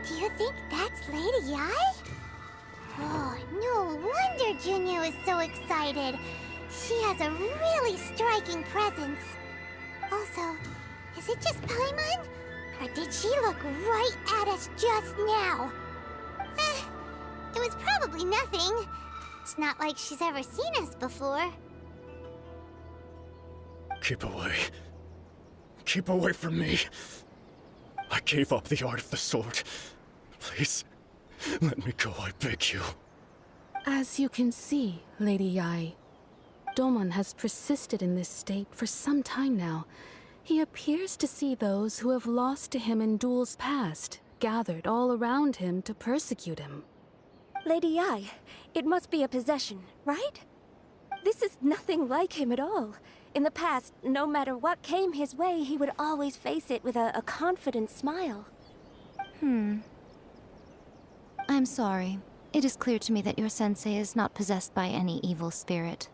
Do you think that's Lady Yai? Oh, no wonder Junior was so excited. She has a really striking presence. Also, is it just Paimon? Or did she look right at us just now? It was probably nothing. It's not like she's ever seen us before. Keep away. Keep away from me. I gave up the art of the sword. Please, let me go, I beg you. As you can see, Lady Yai, Domon has persisted in this state for some time now. He appears to see those who have lost to him in duels past, gathered all around him to persecute him. Lady Yai, it must be a possession, right? This is nothing like him at all. In the past, no matter what came his way, he would always face it with a confident smile. I'm sorry. It is clear to me that your sensei is not possessed by any evil spirit.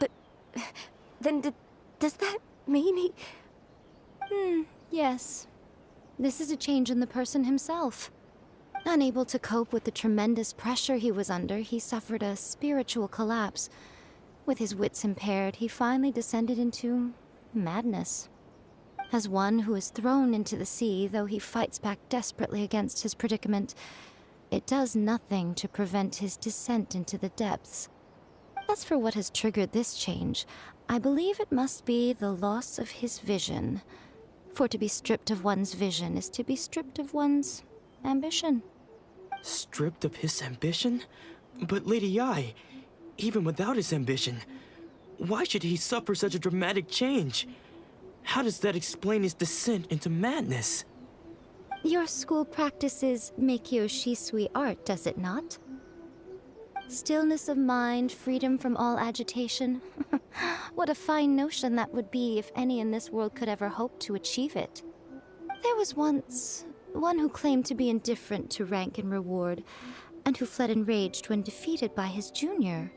But then does that mean he... Yes. This is a change in the person himself. Unable to cope with the tremendous pressure he was under, he suffered a spiritual collapse. With his wits impaired, he finally descended into madness. As one who is thrown into the sea, though he fights back desperately against his predicament, it does nothing to prevent his descent into the depths. As for what has triggered this change, I believe it must be the loss of his vision. For to be stripped of one's vision is to be stripped of one's ambition. Stripped of his ambition? But Lady Yai, even without his ambition, why should he suffer such a dramatic change? How does that explain his descent into madness? Your school practices Meikyo Shisui art, does it not? Stillness of mind, freedom from all agitation. What a fine notion that would be if any in this world could ever hope to achieve it. There was once one who claimed to be indifferent to rank and reward, and who fled enraged when defeated by his junior.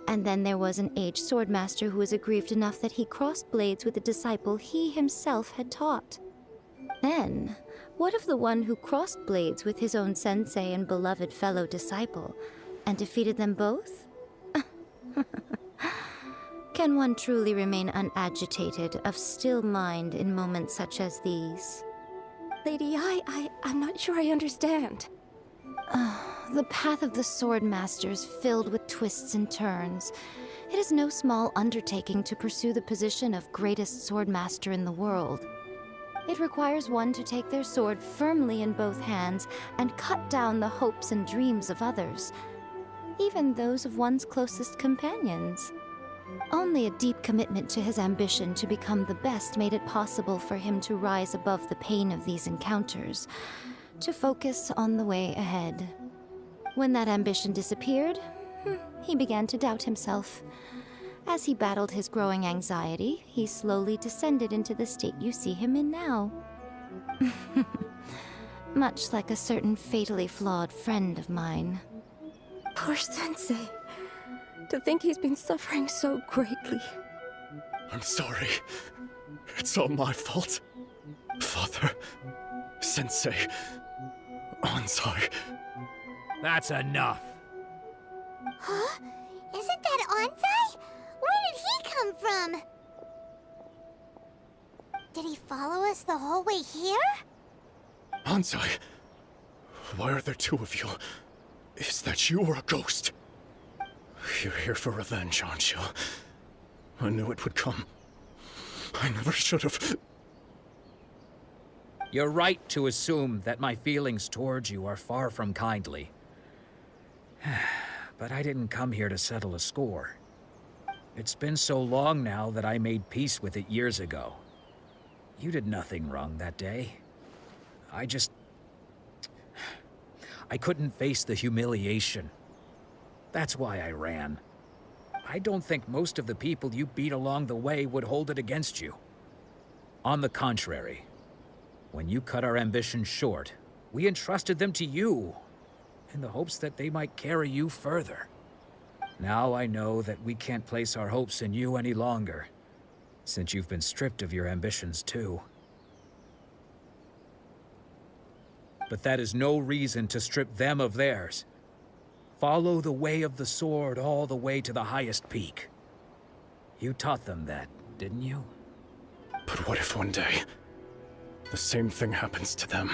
And then there was an aged swordmaster who was aggrieved enough that he crossed blades with a disciple he himself had taught. Then, what of the one who crossed blades with his own sensei and beloved fellow disciple, and defeated them both? Can one truly remain unagitated, of still mind in moments such as these? Lady Yai, I'm not sure I understand. The path of the Swordmaster is filled with twists and turns. It is no small undertaking to pursue the position of greatest Swordmaster in the world. It requires one to take their sword firmly in both hands and cut down the hopes and dreams of others, even those of one's closest companions. Only a deep commitment to his ambition to become the best made it possible for him to rise above the pain of these encounters, to focus on the way ahead. When that ambition disappeared, he began to doubt himself. As he battled his growing anxiety, he slowly descended into the state you see him in now. Much like a certain fatally flawed friend of mine. Poor Sensei. To think he's been suffering so greatly. I'm sorry. It's all my fault. Father, Sensei, Ansai. That's enough. Huh? Isn't that Ansai? Where did he come from? Did he follow us the whole way here? Ansai, why are there two of you? Is that you or a ghost? You're here for revenge, aren't you? I knew it would come. I never should have. You're right to assume that my feelings towards you are far from kindly. But I didn't come here to settle a score. It's been so long now that I made peace with it years ago. You did nothing wrong that day. I couldn't face the humiliation. That's why I ran. I don't think most of the people you beat along the way would hold it against you. On the contrary, when you cut our ambitions short, we entrusted them to you, in the hopes that they might carry you further. Now I know that we can't place our hopes in you any longer, since you've been stripped of your ambitions too. But that is no reason to strip them of theirs. Follow the way of the sword all the way to the highest peak. You taught them that, didn't you? But what if one day, the same thing happens to them?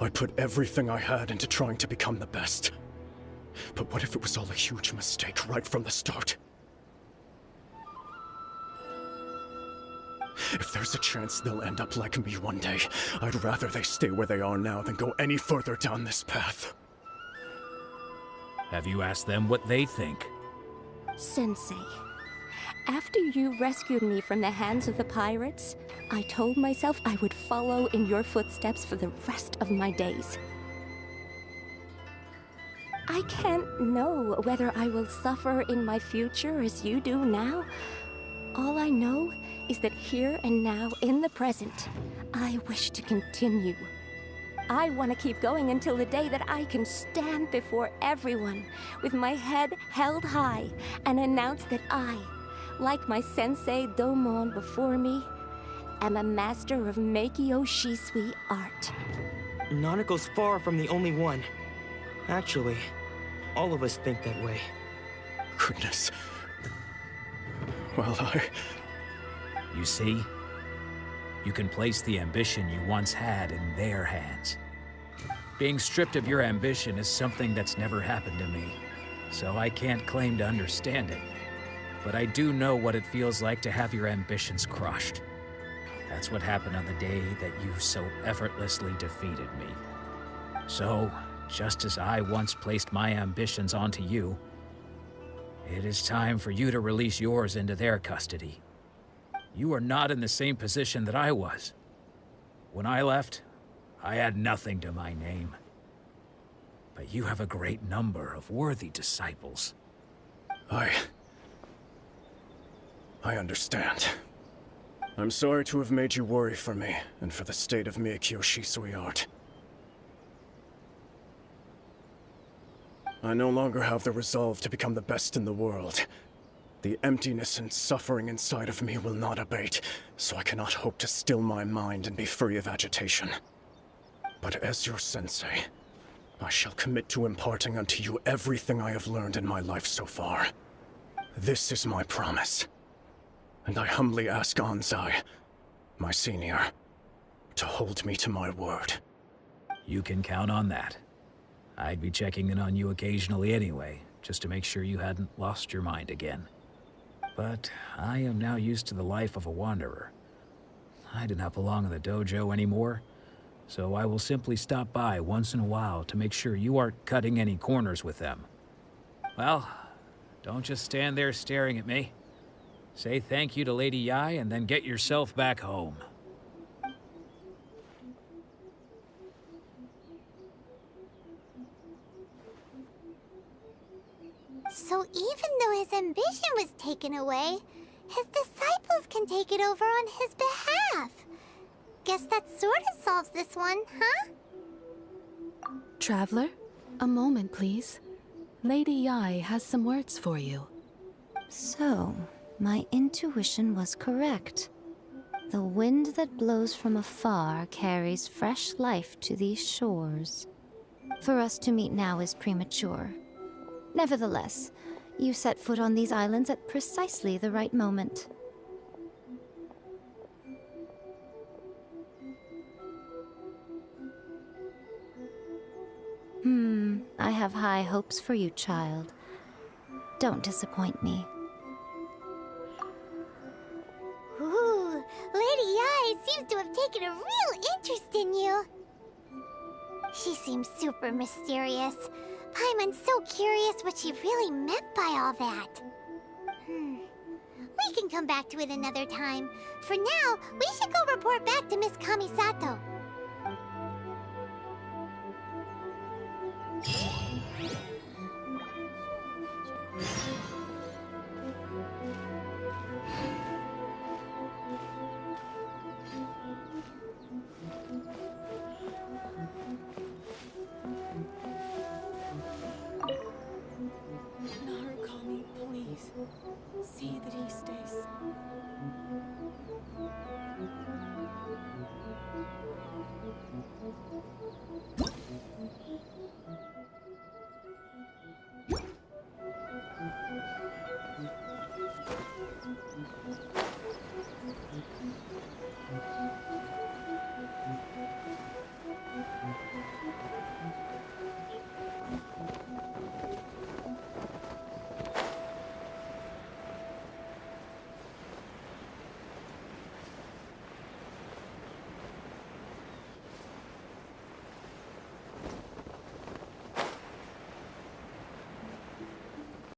I put everything I had into trying to become the best. But what if it was all a huge mistake right from the start? If there's a chance they'll end up like me one day, I'd rather they stay where they are now than go any further down this path. Have you asked them what they think? Sensei, after you rescued me from the hands of the pirates, I told myself I would follow in your footsteps for the rest of my days. I can't know whether I will suffer in my future as you do now. All I know is that here and now, in the present, I wish to continue. I want to keep going until the day that I can stand before everyone with my head held high and announce that I, like my sensei Domon before me, am a master of Meikyo Shisui art. Nanako's far from the only one. Actually, all of us think that way. Goodness. Well, You see? You can place the ambition you once had in their hands. Being stripped of your ambition is something that's never happened to me, so I can't claim to understand it. But I do know what it feels like to have your ambitions crushed. That's what happened on the day that you so effortlessly defeated me. So, just as I once placed my ambitions onto you, it is time for you to release yours into their custody. You are not in the same position that I was. When I left, I had nothing to my name. But you have a great number of worthy disciples. I understand. I'm sorry to have made you worry for me, and for the state of Meikyo Shisui art. I no longer have the resolve to become the best in the world. The emptiness and suffering inside of me will not abate, so I cannot hope to still my mind and be free of agitation. But as your sensei, I shall commit to imparting unto you everything I have learned in my life so far. This is my promise. And I humbly ask Anzai, my senior, to hold me to my word. You can count on that. I'd be checking in on you occasionally anyway, just to make sure you hadn't lost your mind again. But I am now used to the life of a wanderer. I do not belong in the dojo anymore, so I will simply stop by once in a while to make sure you aren't cutting any corners with them. Well, don't just stand there staring at me. Say thank you to Lady Yai and then get yourself back home. So even though his ambition was taken away, his disciples can take it over on his behalf. Guess that sort of solves this one, huh? Traveler, a moment, please. Lady Yai has some words for you. So, my intuition was correct. The wind that blows from afar carries fresh life to these shores. For us to meet now is premature. Nevertheless, you set foot on these islands at precisely the right moment. I have high hopes for you, child. Don't disappoint me. Ooh, Lady Yai seems to have taken a real interest in you. She seems super mysterious. Paimon's so curious what she really meant by all that. We can come back to it another time. For now, we should go report back to Miss Kamisato.